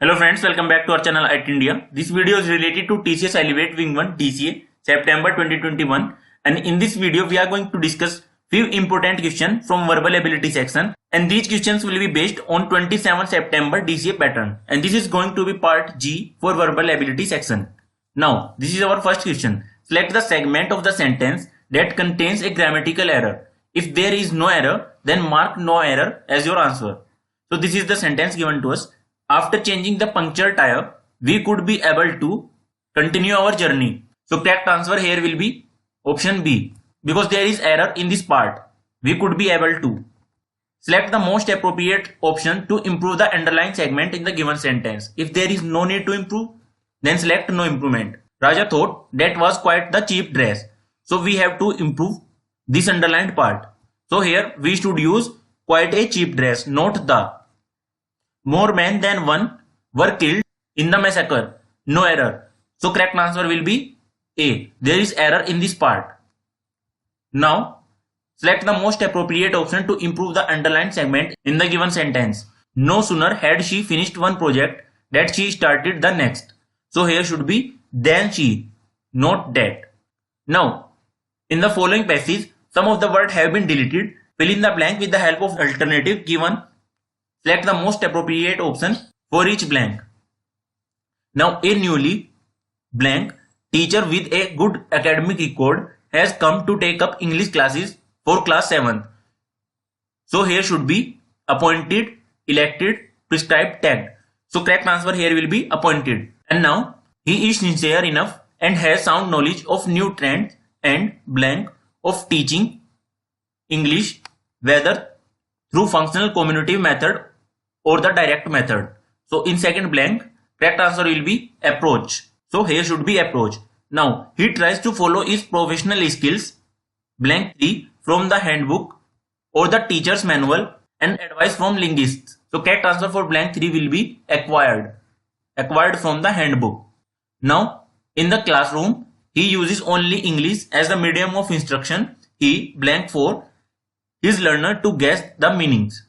Hello friends, welcome back to our channel IT India. This video is related to TCS Elevate Wing 1 TCA September 2021, and in this video we are going to discuss few important questions from verbal ability section, and these questions will be based on 27 September DCA pattern, and this is going to be part G for verbal ability section. Now this is our first question. Select the segment of the sentence that contains a grammatical error. If there is no error, then mark no error as your answer. So this is the sentence given to us. After changing the puncture tire, we could be able to continue our journey. So correct answer here will be option B, because there is error in this part. We could be able to. Select the most appropriate option to improve the underlined segment in the given sentence. If there is no need to improve, then select no improvement. Raja thought that was quite the cheap dress. So we have to improve this underlined part. So here we should use quite a cheap dress, not the. More men than one were killed in the massacre. No error. So correct answer will be A. There is error in this part. Now select the most appropriate option to improve the underlined segment in the given sentence. No sooner had she finished one project that she started the next. So here should be than she, not that. Now in the following passage, some of the words have been deleted. Fill in the blank with the help of alternative given. Select the most appropriate option for each blank. Now a newly blank teacher with a good academic record has come to take up English classes for class 7th. So here should be appointed, elected, prescribed, tagged. So correct answer here will be appointed. And now he is sincere enough and has sound knowledge of new trends and blank of teaching English, whether through functional cognitive method or the direct method. So in second blank, correct answer will be approach. So here should be approach. Now he tries to follow his professional skills, blank 3, from the handbook or the teacher's manual and advice from linguists. So correct answer for blank 3 will be acquired. Acquired from the handbook. Now in the classroom, he uses only English as the medium of instruction. He blank 4 his learner to guess the meanings.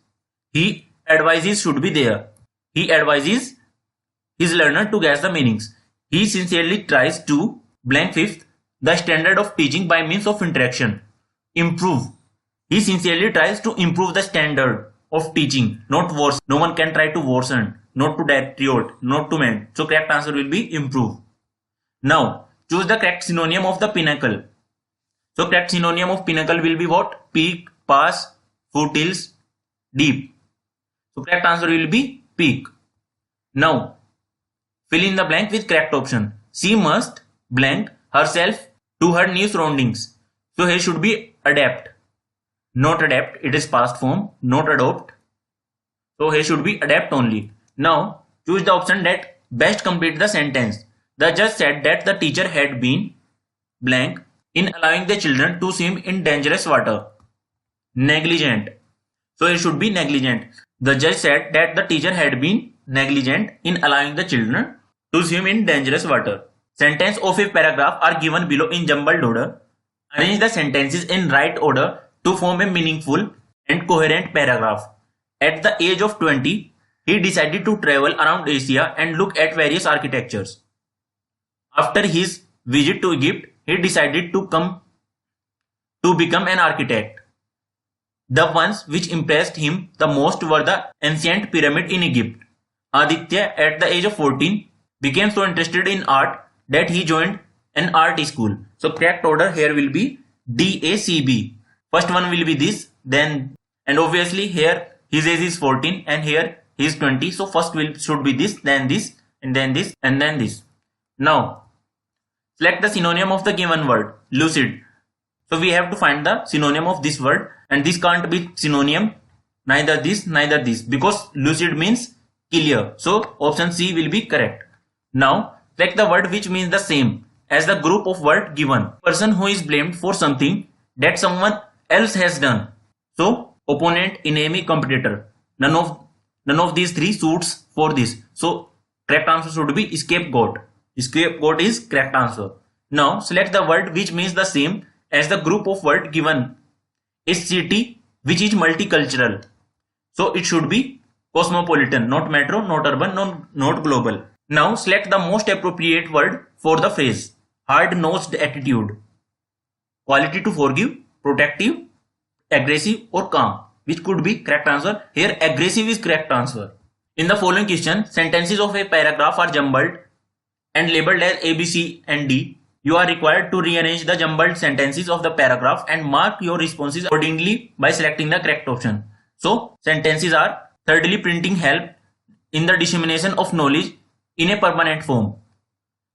He advises should be there. He advises his learner to guess the meanings. He sincerely tries to blank 5th the standard of teaching by means of interaction. Improve. He sincerely tries to improve the standard of teaching, not worsen. No one can try to worsen, not to deteriorate, not to mend. So correct answer will be improve. Now choose the correct synonym of the pinnacle. So correct synonym of pinnacle will be what? Peak, pass, foothills, deep. So correct answer will be peak. Now fill in the blank with correct option. She must blank herself to her new surroundings. So here should be adapt. Not adapt, it is past form, not adopt. So here should be adapt only. Now choose the option that best complete the sentence. The judge said that the teacher had been blank in allowing the children to swim in dangerous water. Negligent. So it should be negligent. The judge said that the teacher had been negligent in allowing the children to swim in dangerous water. Sentence of a paragraph are given below in jumbled order. Arrange the sentences in right order to form a meaningful and coherent paragraph. At the age of 20, he decided to travel around Asia and look at various architectures. After his visit to Egypt, he decided to become an architect. The ones which impressed him the most were the ancient pyramid in Egypt. Aditya, at the age of 14, became so interested in art that he joined an art school. So correct order here will be DACB. First one will be this, then, and obviously here his age is 14 and here he is 20. So first should be this, then this, and then this, and then this. Now select the synonym of the given word, lucid. So we have to find the synonym of this word, and this can't be synonym, neither this, because lucid means clear. So option C will be correct. Now select the word which means the same as the group of word given. Person who is blamed for something that someone else has done. So opponent, enemy, competitor. None of these three suits for this. So correct answer should be scapegoat. Scapegoat is correct answer. Now select the word which means the same as the group of word given. A city which is multicultural. So it should be Cosmopolitan, not metro, not urban, not global. Now select the most appropriate word for the phrase. Hard-nosed attitude. Quality to forgive, protective, aggressive or calm. Which could be correct answer? Here aggressive is correct answer. In the following question, sentences of a paragraph are jumbled and labeled as A, B, C and D. You are required to rearrange the jumbled sentences of the paragraph and mark your responses accordingly by selecting the correct option. So, sentences are: thirdly, printing help in the dissemination of knowledge in a permanent form.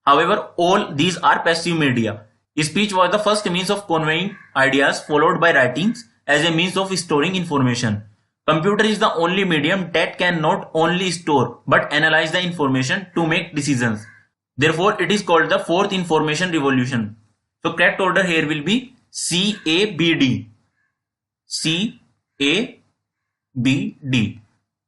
However, all these are passive media. Speech was the first means of conveying ideas, followed by writings as a means of storing information. Computer is the only medium that can not only store but analyze the information to make decisions. Therefore, it is called the fourth information revolution. So, correct order here will be CABD. CABD.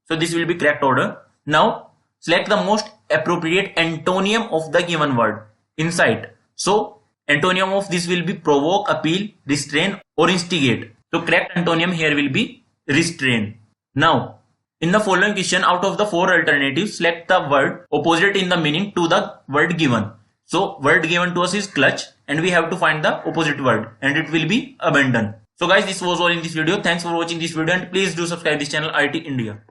So, this will be correct order. Now, select the most appropriate antonym of the given word. Incite. So, antonym of this will be provoke, appeal, restrain or instigate. So, correct antonym here will be restrain. Now, in the following question, out of the four alternatives, select the word opposite in the meaning to the word given. So, word given to us is clutch and we have to find the opposite word and it will be abandon. So guys, this was all in this video. Thanks for watching this video and please do subscribe this channel IT India.